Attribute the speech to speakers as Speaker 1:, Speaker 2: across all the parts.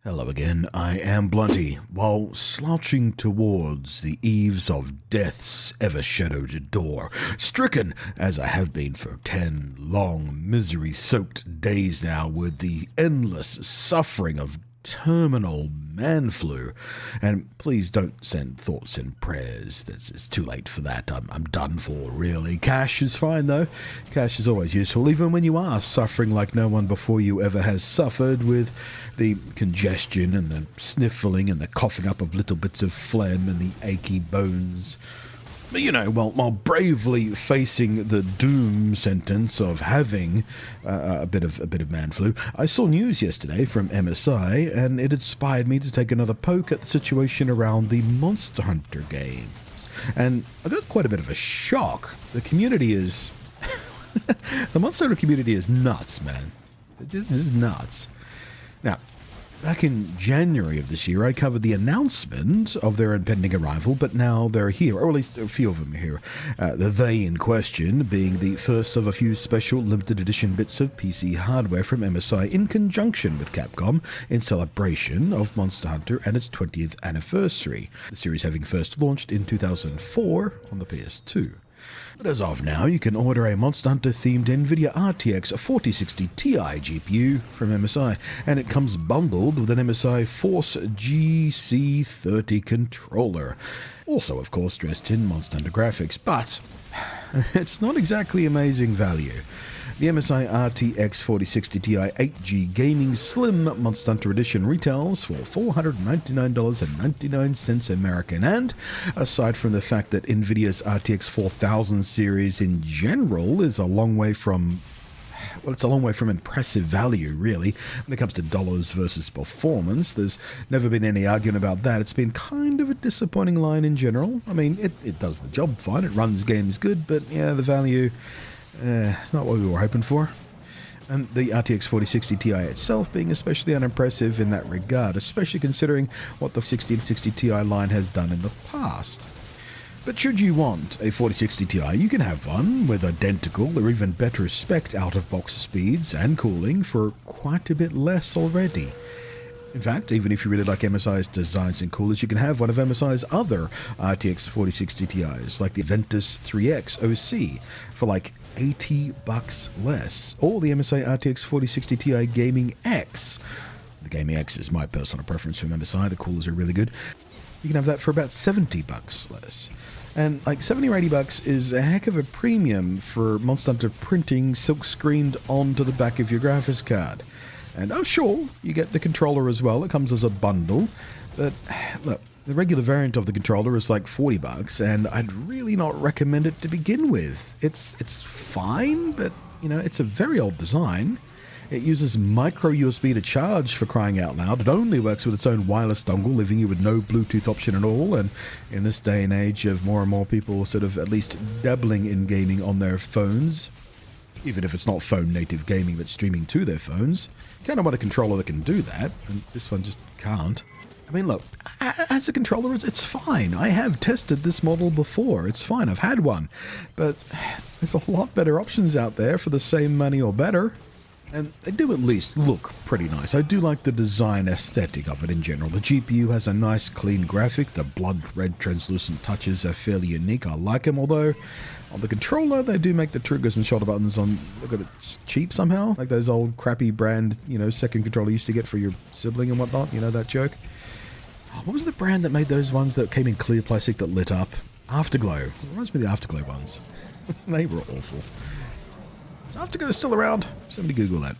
Speaker 1: Hello again, I am Blunty. While slouching towards the eaves of death's ever-shadowed door, stricken, as I have been for 10 long, misery-soaked days now with the endless suffering of terminal man flu. And please don't send thoughts and prayers. It's too late for that. I'm done for, really. Cash is fine, though. Cash is always useful, even when you are suffering like no one before you ever has suffered, with the congestion and the sniffling and the coughing up of little bits of phlegm and the achy bones. But, you know, while bravely facing the doom sentence of having a bit of man flu, I saw news yesterday from MSI, and it inspired me to take another poke at the situation around the Monster Hunter games. And I got quite a bit of a shock. The community is... the Monster Hunter community is nuts, man. It is nuts. Now, back in January of this year, I covered the announcement of their impending arrival, but now they're here, or at least a few of them are here. The they in question being the first of a few special limited edition bits of PC hardware from MSI in conjunction with Capcom in celebration of Monster Hunter and its 20th anniversary, the series having first launched in 2004 on the PS2. But as of now, you can order a Monster Hunter-themed NVIDIA RTX 4060 Ti GPU from MSI, and it comes bundled with an MSI Force GC30 controller. Also, of course, dressed in Monster Hunter graphics, but it's not exactly amazing value. The MSI RTX 4060 Ti 8G Gaming Slim Monster Hunter Edition retails for $499.99 American, and aside from the fact that NVIDIA's RTX 4000 series in general is a long way from... well, it's a long way from impressive value, really, when it comes to dollars versus performance. There's never been any argument about that. It's been kind of a disappointing line in general. I mean, it does the job fine, it runs games good, but yeah, the value... not what we were hoping for. And the RTX 4060 Ti itself being especially unimpressive in that regard, especially considering what the 1660 Ti line has done in the past. But should you want a 4060 Ti, you can have one with identical or even better spec out-of-box speeds and cooling for quite a bit less already. In fact, even if you really like MSI's designs and coolers, you can have one of MSI's other RTX 4060 Ti's, like the Ventus 3X OC, for like $80 less, or the MSI RTX 4060 Ti Gaming X. The Gaming X is my personal preference from MSI. The coolers are really good. You can have that for about $70 less. And like $70 or $80 is a heck of a premium for Monster Hunter printing silk-screened onto the back of your graphics card. And oh sure, you get the controller as well. It comes as a bundle. But look, the regular variant of the controller is like $40, and I'd really not recommend it to begin with. It's fine, but you know, it's a very old design. It uses micro USB to charge, for crying out loud. It only works with its own wireless dongle, leaving you with no Bluetooth option at all. And in this day and age of more and more people sort of at least dabbling in gaming on their phones, even if it's not phone-native gaming but streaming to their phones, you kind of want a controller that can do that, and this one just can't. I mean, look, as a controller, it's fine. I have tested this model before. It's fine. I've had one. But there's a lot better options out there for the same money or better. And they do at least look pretty nice. I do like the design aesthetic of it in general. The GPU has a nice clean graphic. The blood red translucent touches are fairly unique. I like them, although on the controller they do make the triggers and shoulder buttons on look a bit cheap somehow. Like those old crappy brand, you know, second controller you used to get for your sibling and whatnot. You know that joke? Oh, what was the brand that made those ones that came in clear plastic that lit up? Afterglow. It reminds me of the Afterglow ones. They were awful. Afterglow is still around. Somebody Google that.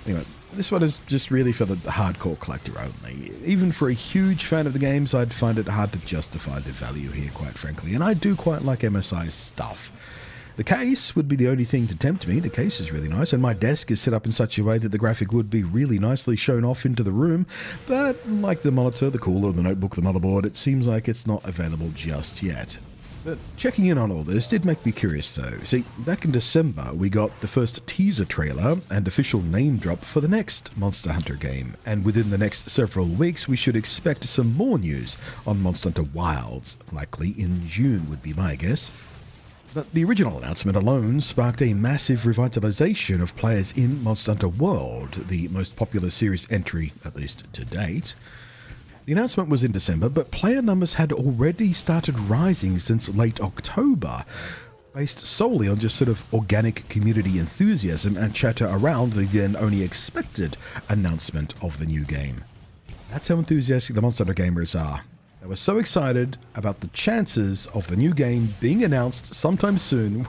Speaker 1: Anyway, this one is just really for the hardcore collector only. Even for a huge fan of the games, I'd find it hard to justify the value here, quite frankly. And I do quite like MSI's stuff. The case would be the only thing to tempt me. The case is really nice, and my desk is set up in such a way that the graphic would be really nicely shown off into the room. But like the monitor, the cooler, the notebook, the motherboard, it seems like it's not available just yet. But checking in on all this did make me curious though. See, back in December we got the first teaser trailer and official name drop for the next Monster Hunter game, and within the next several weeks we should expect some more news on Monster Hunter Wilds, likely in June would be my guess. But the original announcement alone sparked a massive revitalization of players in Monster Hunter World, the most popular series entry, at least to date. The announcement was in December, but player numbers had already started rising since late October, based solely on just sort of organic community enthusiasm and chatter around the then only expected announcement of the new game. That's how enthusiastic the Monster Hunter gamers are. They were so excited about the chances of the new game being announced sometime soon,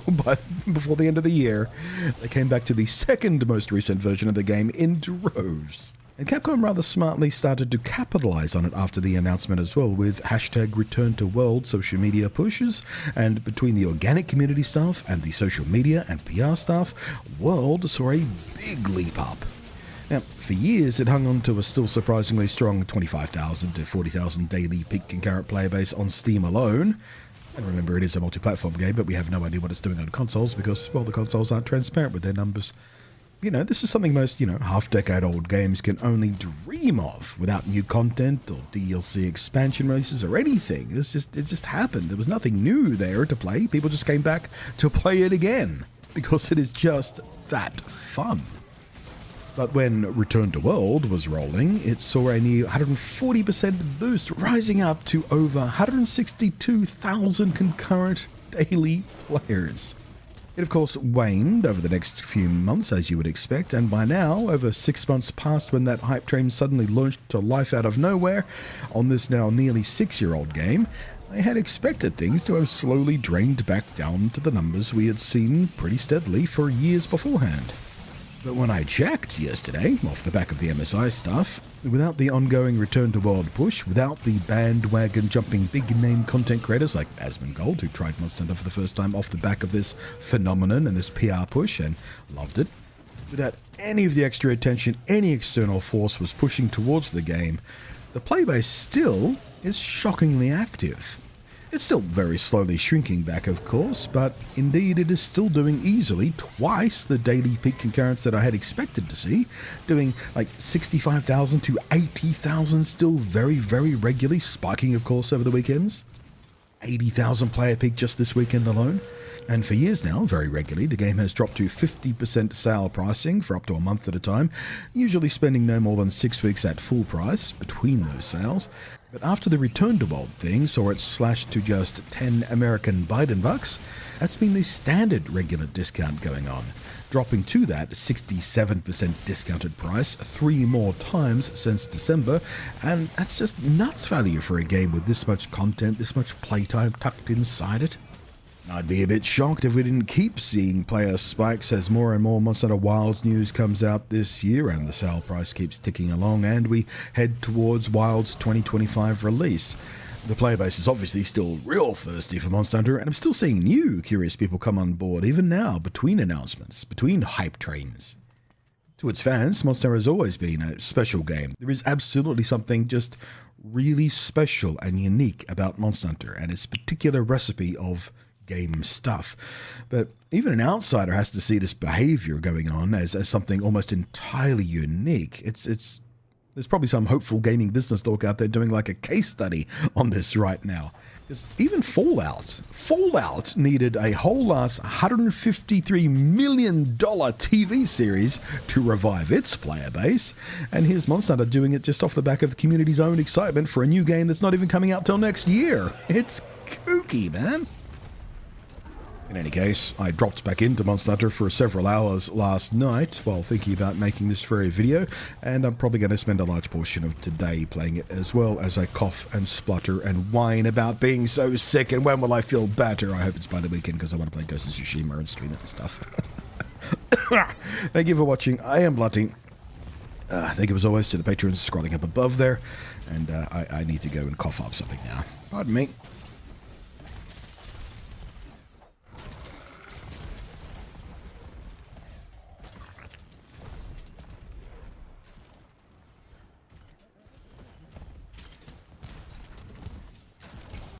Speaker 1: before the end of the year, they came back to the second most recent version of the game in droves. And Capcom rather smartly started to capitalize on it after the announcement as well, with hashtag Return to World social media pushes, and between the organic community staff and the social media and PR staff, World saw a big leap up. Now, for years it hung on to a still surprisingly strong 25,000 to 40,000 daily peak concurrent player base on Steam alone. And remember, it is a multi-platform game, but we have no idea what it's doing on consoles because, well, the consoles aren't transparent with their numbers. You know, this is something most, half-decade-old games can only dream of without new content or DLC expansion releases or anything. It just happened. There was nothing new there to play. People just came back to play it again because it is just that fun. But when Return to World was rolling, it saw a new 140% boost, rising up to over 162,000 concurrent daily players. It, of course, waned over the next few months, as you would expect, and by now, over 6 months past when that hype train suddenly launched to life out of nowhere on this now nearly 6-year-old game, I had expected things to have slowly drained back down to the numbers we had seen pretty steadily for years beforehand. But when I checked yesterday, off the back of the MSI stuff, without the ongoing Return to World push, without the bandwagon jumping big-name content creators like Asmongold, who tried Monster Hunter for the first time off the back of this phenomenon and this PR push and loved it, without any of the extra attention any external force was pushing towards the game, the playbase still is shockingly active. It's still very slowly shrinking back, of course, but indeed it is still doing easily twice the daily peak concurrence that I had expected to see, doing like 65,000 to 80,000 still very, very regularly, spiking, of course, over the weekends. 80,000 player peak just this weekend alone. And for years now, very regularly, the game has dropped to 50% sale pricing for up to a month at a time, usually spending no more than 6 weeks at full price between those sales. But after the Return to World thing saw it slashed to just 10 American Biden bucks, that's been the standard regular discount going on, dropping to that 67% discounted price 3 more times since December, and that's just nuts value for a game with this much content, this much playtime tucked inside it. I'd be a bit shocked if we didn't keep seeing player spikes as more and more Monster Hunter Wilds news comes out this year and the sale price keeps ticking along and we head towards Wilds 2025 release. The player base is obviously still real thirsty for Monster Hunter, and I'm still seeing new curious people come on board even now between announcements, between hype trains. To its fans, Monster Hunter has always been a special game. There is absolutely something just really special and unique about Monster Hunter and its particular recipe of game stuff. But even an outsider has to see this behavior going on as something almost entirely unique. There's probably some hopeful gaming business talk out there doing like a case study on this right now. Because even Fallout needed a whole ass $153 million TV series to revive its player base, and here's Monster Hunter doing it just off the back of the community's own excitement for a new game that's not even coming out till next year. It's kooky, man. In any case, I dropped back into Monster Hunter for several hours last night while thinking about making this very video, and I'm probably going to spend a large portion of today playing it as well as I cough and splutter and whine about being so sick and when will I feel better. I hope it's by the weekend because I want to play Ghost of Tsushima and stream it and stuff. Thank you for watching. I am Bloody. Thank you as always to the patrons scrolling up above there, and I need to go and cough up something now. Pardon me.